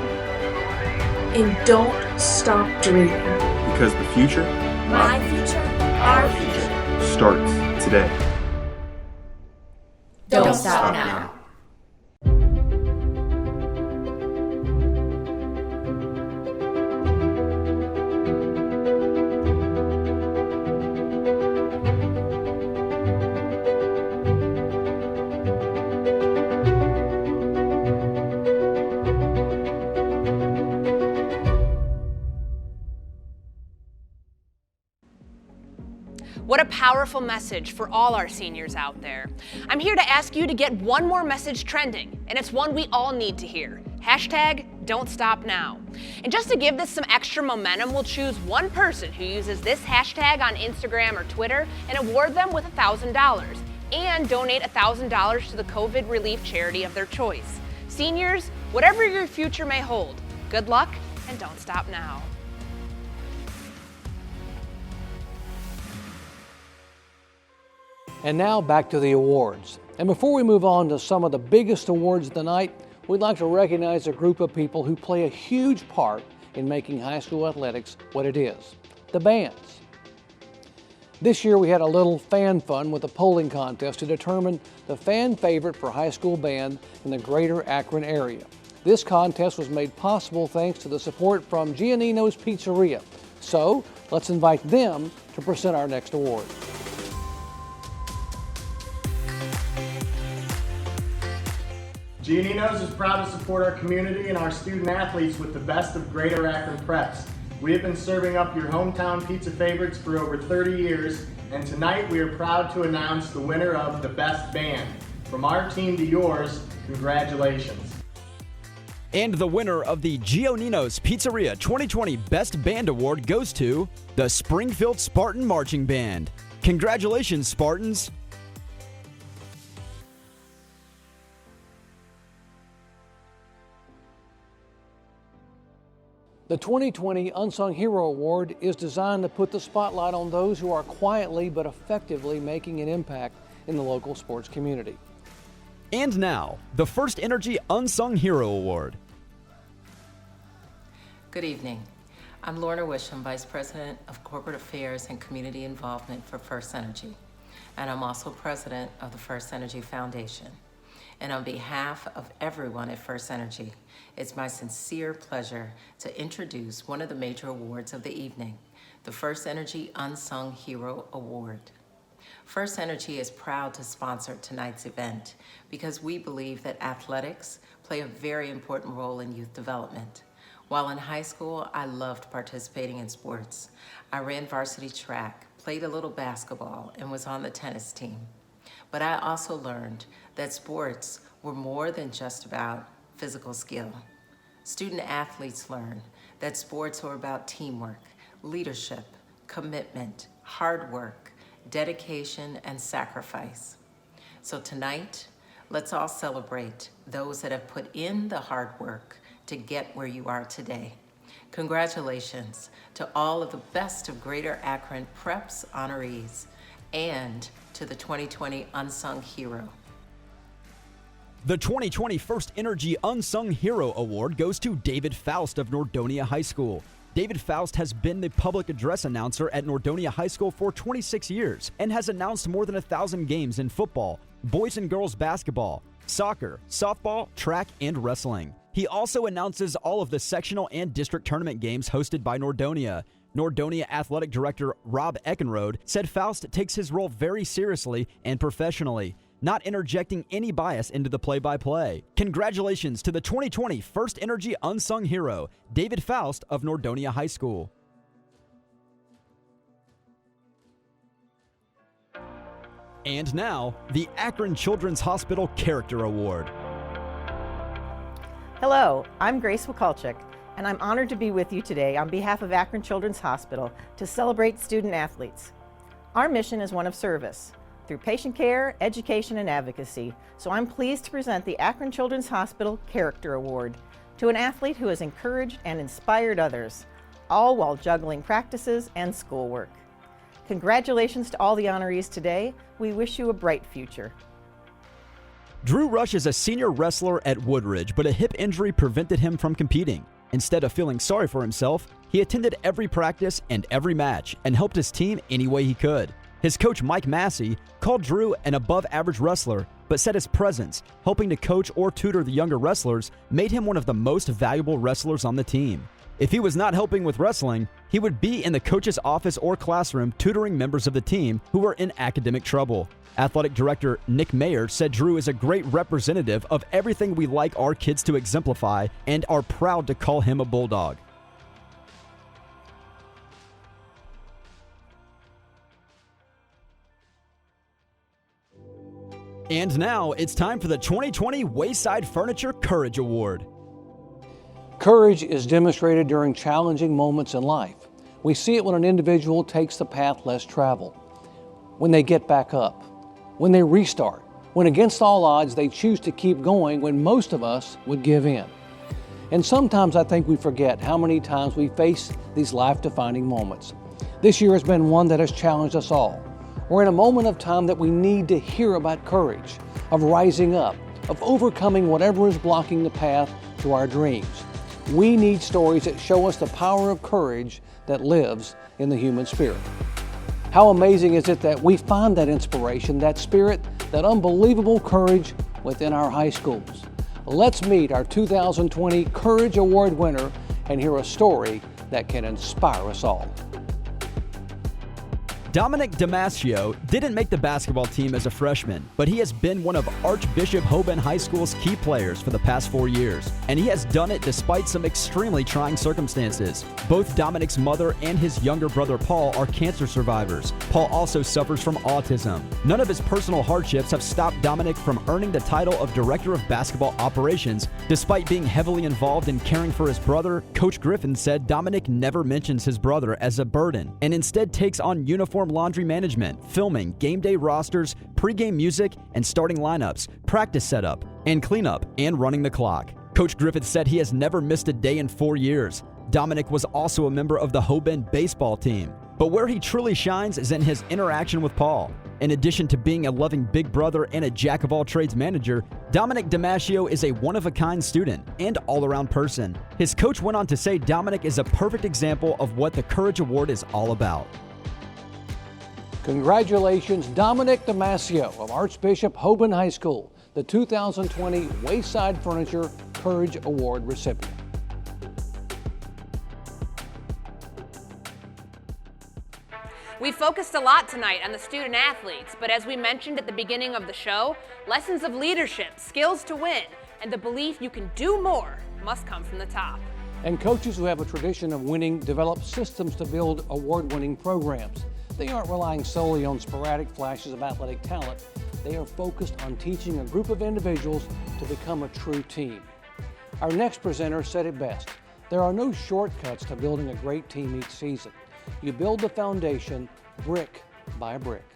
And don't stop dreaming. Because the future, My future, our future, starts today. Don't stop now. What a powerful message for all our seniors out there. I'm here to ask you to get one more message trending, and it's one we all need to hear. Hashtag Don't Stop Now. And just to give this some extra momentum, we'll choose one person who uses this hashtag on Instagram or Twitter and award them with $1,000 and donate $1,000 to the COVID relief charity of their choice. Seniors, whatever your future may hold, good luck and don't stop now. And now back to the awards. And before we move on to some of the biggest awards of the night, we'd like to recognize a group of people who play a huge part in making high school athletics what it is, the bands. This year we had a little fan fun with a polling contest to determine the fan favorite for high school band in the greater Akron area. This contest was made possible thanks to the support from Giannino's Pizzeria. So let's invite them to present our next award. Giannino's is proud to support our community and our student athletes with the best of Greater Akron preps. We have been serving up your hometown pizza favorites for over 30 years, and tonight we are proud to announce the winner of the Best Band. From our team to yours, congratulations. And the winner of the Giannino's Pizzeria 2020 Best Band Award goes to the Springfield Spartan Marching Band. Congratulations, Spartans! The 2020 Unsung Hero Award is designed to put the spotlight on those who are quietly but effectively making an impact in the local sports community. And now, the First Energy Unsung Hero Award. Good evening. I'm Lorna Wisham, Vice President of Corporate Affairs and Community Involvement for First Energy, and I'm also President of the First Energy Foundation. And on behalf of everyone at First Energy, it's my sincere pleasure to introduce one of the major awards of the evening, the First Energy Unsung Hero Award. First Energy is proud to sponsor tonight's event because we believe that athletics play a very important role in youth development. While in high school, I loved participating in sports. I ran varsity track, played a little basketball, and was on the tennis team. But I also learned that sports were more than just about physical skill. Student athletes learn that sports are about teamwork, leadership, commitment, hard work, dedication, and sacrifice. So tonight, let's all celebrate those that have put in the hard work to get where you are today. Congratulations to all of the best of Greater Akron Preps honorees and to the 2020 Unsung Hero. The 2020 First Energy Unsung Hero Award goes to David Faust of Nordonia High School. David Faust has been the public address announcer at Nordonia High School for 26 years and has announced more than 1,000 games in football, boys and girls basketball, soccer, softball, track, and wrestling. He also announces all of the sectional and district tournament games hosted by Nordonia. Nordonia Athletic Director Rob Eckenrode said Faust takes his role very seriously and professionally, not interjecting any bias into the play-by-play. Congratulations to the 2020 First Energy Unsung Hero, David Faust of Nordonia High School. And now, the Akron Children's Hospital Character Award. Hello, I'm Grace Wakulchik, and I'm honored to be with you today on behalf of Akron Children's Hospital to celebrate student athletes. Our mission is one of service, through patient care, education, and advocacy, so I'm pleased to present the Akron Children's Hospital Character Award to an athlete who has encouraged and inspired others, all while juggling practices and schoolwork. Congratulations to all the honorees today. We wish you a bright future. Drew Rush is a senior wrestler at Woodridge, but a hip injury prevented him from competing. Instead of feeling sorry for himself, he attended every practice and every match and helped his team any way he could. His coach, Mike Massey, called Drew an above-average wrestler, but said his presence, helping to coach or tutor the younger wrestlers, made him one of the most valuable wrestlers on the team. If he was not helping with wrestling, he would be in the coach's office or classroom tutoring members of the team who were in academic trouble. Athletic Director Nick Mayer said Drew is a great representative of everything we like our kids to exemplify and are proud to call him a bulldog. And now it's time for the 2020 Wayside Furniture Courage Award. Courage is demonstrated during challenging moments in life. We see it when an individual takes the path less traveled, when they get back up, when they restart, when against all odds they choose to keep going when most of us would give in. And sometimes I think we forget how many times we face these life-defining moments. This year has been one that has challenged us all. We're in a moment of time that we need to hear about courage, of rising up, of overcoming whatever is blocking the path to our dreams. We need stories that show us the power of courage that lives in the human spirit. How amazing is it that we find that inspiration, that spirit, that unbelievable courage within our high schools. Let's meet our 2020 Courage Award winner and hear a story that can inspire us all. Dominic Damasio didn't make the basketball team as a freshman, but he has been one of Archbishop Hoban High School's key players for the past 4 years, and he has done it despite some extremely trying circumstances. Both Dominic's mother and his younger brother Paul are cancer survivors. Paul also suffers from autism. None of his personal hardships have stopped Dominic from earning the title of Director of Basketball Operations. Despite being heavily involved in caring for his brother, Coach Griffin said Dominic never mentions his brother as a burden and instead takes on uniform laundry management, filming, game day rosters, pregame music, and starting lineups, practice setup, and cleanup, and running the clock. Coach Griffith said he has never missed a day in 4 years. Dominic was also a member of the Hoban baseball team. But where he truly shines is in his interaction with Paul. In addition to being a loving big brother and a jack-of-all-trades manager, Dominic Damasio is a one-of-a-kind student and all-around person. His coach went on to say Dominic is a perfect example of what the Courage Award is all about. Congratulations, Dominic Damasio of Archbishop Hoban High School, the 2020 Wayside Furniture Courage Award recipient. We focused a lot tonight on the student athletes, but as we mentioned at the beginning of the show, lessons of leadership, skills to win, and the belief you can do more must come from the top. And coaches who have a tradition of winning develop systems to build award-winning programs. They aren't relying solely on sporadic flashes of athletic talent. They are focused on teaching a group of individuals to become a true team. Our next presenter said it best. There are no shortcuts to building a great team each season. You build the foundation brick by brick.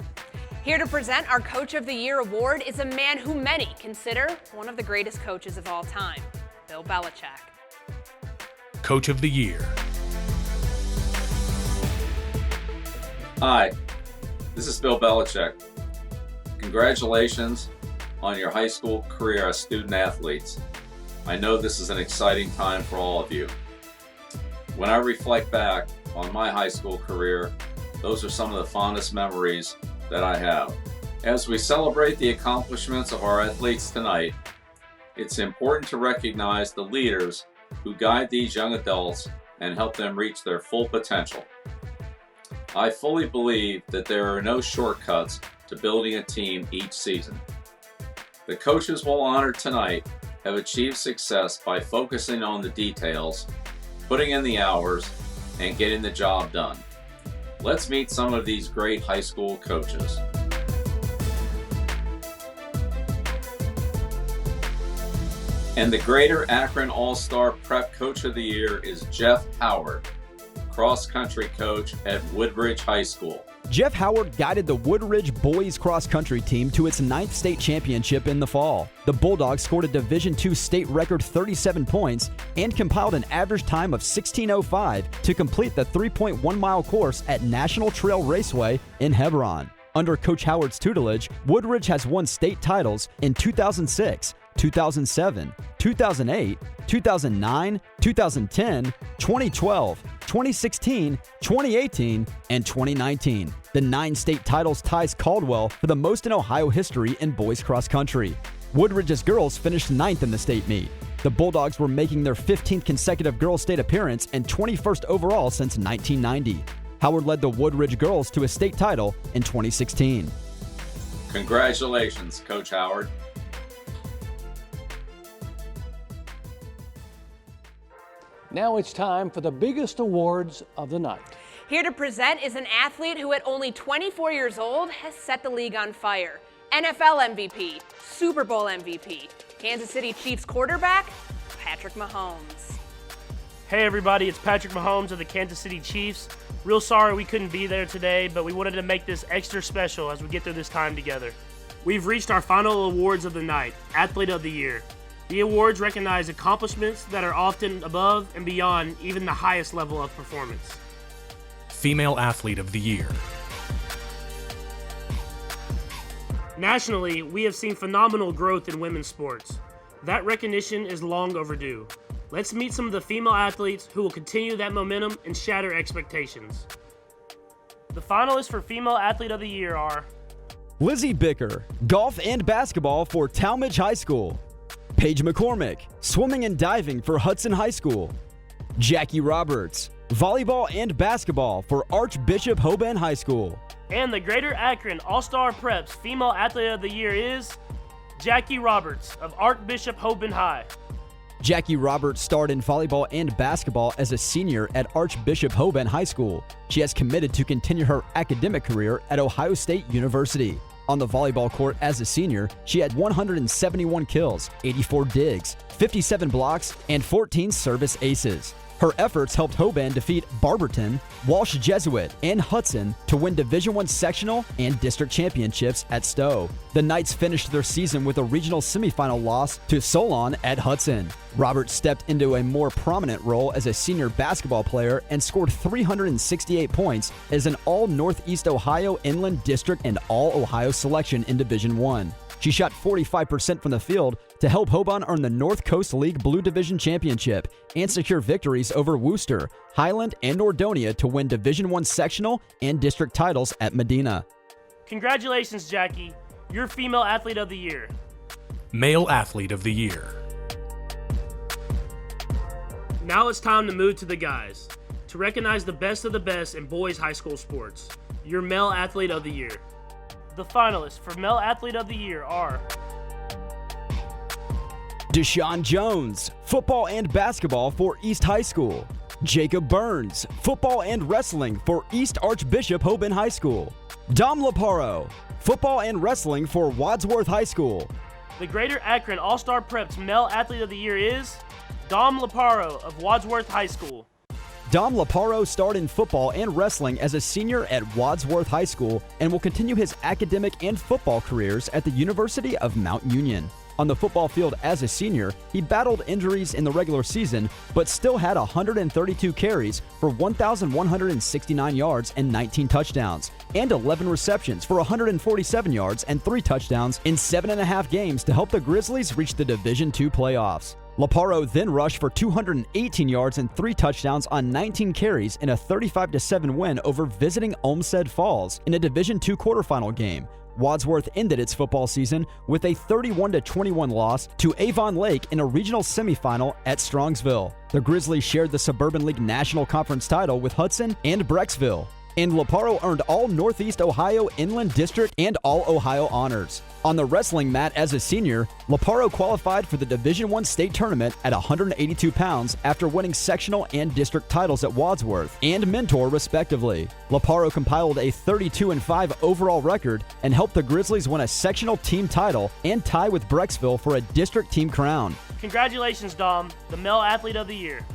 Here to present our Coach of the Year award is a man who many consider one of the greatest coaches of all time, Bill Belichick. Coach of the Year. Hi, this is Bill Belichick. Congratulations on your high school career as student athletes. I know this is an exciting time for all of you. When I reflect back on my high school career, those are some of the fondest memories that I have. As we celebrate the accomplishments of our athletes tonight, it's important to recognize the leaders who guide these young adults and help them reach their full potential. I fully believe that there are no shortcuts to building a team each season. The coaches we'll honor tonight have achieved success by focusing on the details, putting in the hours, and getting the job done. Let's meet some of these great high school coaches. And the Greater Akron All-Star Prep Coach of the Year is Jeff Howard, cross-country coach at Woodridge High School. Jeff Howard guided the Woodridge boys cross-country team to its 9th state championship in the fall. The Bulldogs scored a Division II state record 37 points and compiled an average time of 16:05 to complete the 3.1-mile course at National Trail Raceway in Hebron. Under Coach Howard's tutelage, Woodridge has won state titles in 2006, 2007, 2008, 2009, 2010, 2012, 2016, 2018, and 2019. The 9 state titles ties Caldwell for the most in Ohio history in boys cross country. Woodridge's girls finished 9th in the state meet. The Bulldogs were making their 15th consecutive girls state appearance and 21st overall since 1990. Howard led the Woodridge girls to a state title in 2016. Congratulations, Coach Howard. Now it's time for the biggest awards of the night. Here to present is an athlete who at only 24 years old has set the league on fire. NFL MVP, Super Bowl MVP, Kansas City Chiefs quarterback, Patrick Mahomes. Hey everybody, it's Patrick Mahomes of the Kansas City Chiefs. Real sorry we couldn't be there today, but we wanted to make this extra special as we get through this time together. We've reached our final awards of the night, Athlete of the Year. The awards recognize accomplishments that are often above and beyond even the highest level of performance. Female Athlete of the Year. Nationally, we have seen phenomenal growth in women's sports. That recognition is long overdue. Let's meet some of the female athletes who will continue that momentum and shatter expectations. The finalists for Female Athlete of the Year are Lizzie Bicker, golf and basketball for Talmadge High School. Paige McCormick, swimming and diving for Hudson High School. Jackie Roberts, volleyball and basketball for Archbishop Hoban High School. And the Greater Akron All-Star Preps Female Athlete of the Year is Jackie Roberts of Archbishop Hoban High. Jackie Roberts starred in volleyball and basketball as a senior at Archbishop Hoban High School. She has committed to continue her academic career at Ohio State University. On the volleyball court as a senior, she had 171 kills, 84 digs, 57 blocks, and 14 service aces. Her efforts helped Hoban defeat Barberton, Walsh Jesuit, and Hudson to win Division I sectional and district championships at Stowe. The Knights finished their season with a regional semifinal loss to Solon at Hudson. Roberts stepped into a more prominent role as a senior basketball player and scored 368 points as an All-Northeast Ohio Inland District and All-Ohio selection in Division I. She shot 45% from the field to help Hoban earn the North Coast League Blue Division Championship and secure victories over Worcester, Highland, and Nordonia to win Division I sectional and district titles at Medina. Congratulations, Jackie. You're Female Athlete of the Year. Male Athlete of the Year. Now it's time to move to the guys. To recognize the best of the best in boys high school sports. Your Male Athlete of the Year. The finalists for Male Athlete of the Year are Deshaun Jones, football and basketball for East High School. Jacob Burns, football and wrestling for East Archbishop Hoban High School. Dom Laparo, football and wrestling for Wadsworth High School. The Greater Akron All-Star Preps Male Athlete of the Year is Dom Laparo of Wadsworth High School. Dom Laparo starred in football and wrestling as a senior at Wadsworth High School and will continue his academic and football careers at the University of Mount Union. On the football field as a senior, he battled injuries in the regular season, but still had 132 carries for 1,169 yards and 19 touchdowns, and 11 receptions for 147 yards and 3 touchdowns in 7.5 games to help the Grizzlies reach the Division II playoffs. Laparo then rushed for 218 yards and 3 touchdowns on 19 carries in a 35-7 win over visiting Olmsted Falls in a Division II quarterfinal game. Wadsworth ended its football season with a 31-21 loss to Avon Lake in a regional semifinal at Strongsville. The Grizzlies shared the Suburban League National Conference title with Hudson and Brecksville. And Laparo earned all Northeast Ohio Inland District and All-Ohio honors. On the wrestling mat as a senior, Laparo qualified for the Division I state tournament at 182 pounds after winning sectional and district titles at Wadsworth and Mentor respectively. Laparo compiled a 32-5 overall record and helped the Grizzlies win a sectional team title and tie with Brecksville for a district team crown. Congratulations, Dom, the Male Athlete of the Year.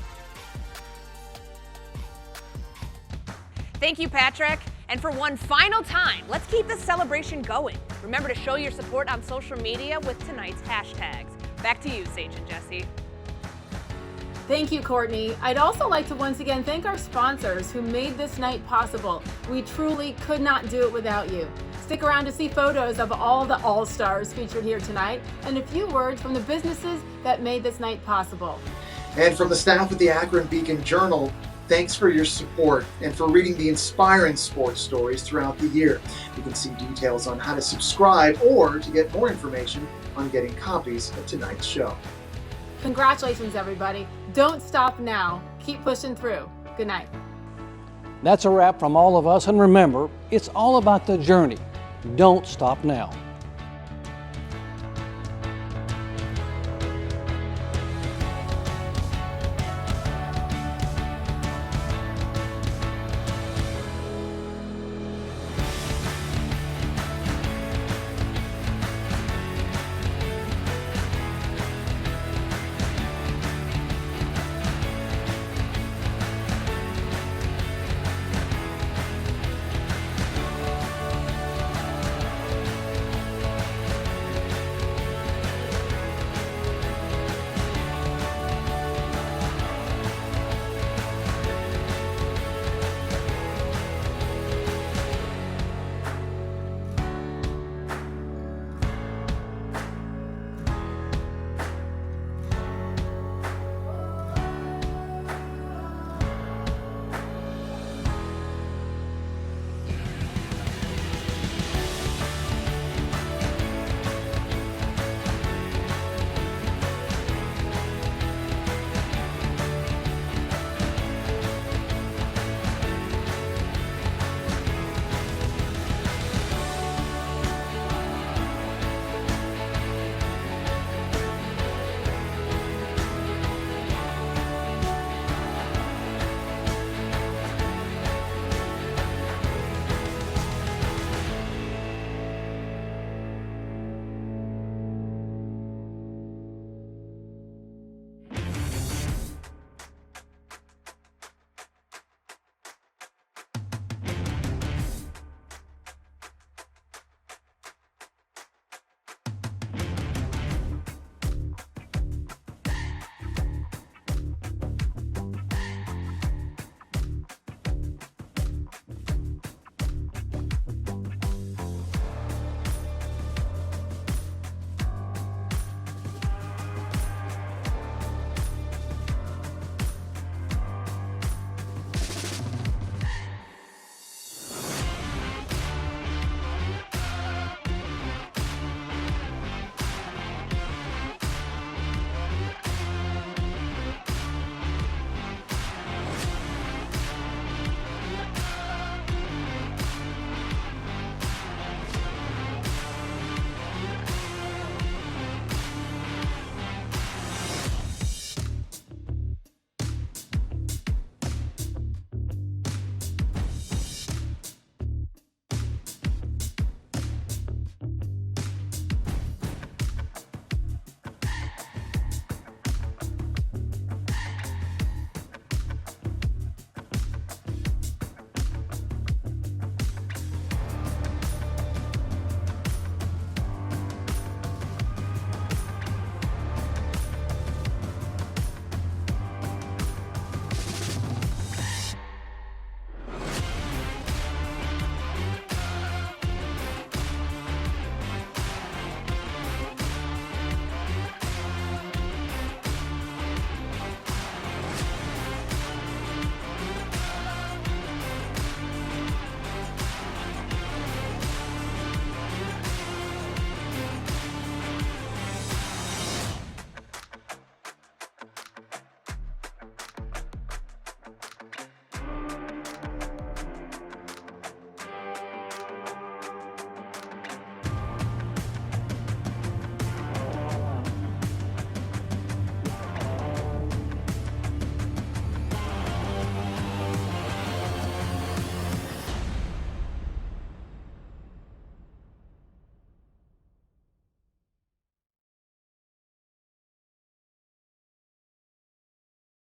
Thank you, Patrick. And for one final time, let's keep this celebration going. Remember to show your support on social media with tonight's hashtags. Back to you, Sage and Jesse. Thank you, Courtney. I'd also like to once again thank our sponsors who made this night possible. We truly could not do it without you. Stick around to see photos of all the All-Stars featured here tonight and a few words from the businesses that made this night possible. And from the staff at the Akron Beacon Journal, thanks for your support and for reading the inspiring sports stories throughout the year. You can see details on how to subscribe or to get more information on getting copies of tonight's show. Congratulations, everybody. Don't stop now. Keep pushing through. Good night. That's a wrap from all of us, and remember, it's all about the journey. Don't stop now.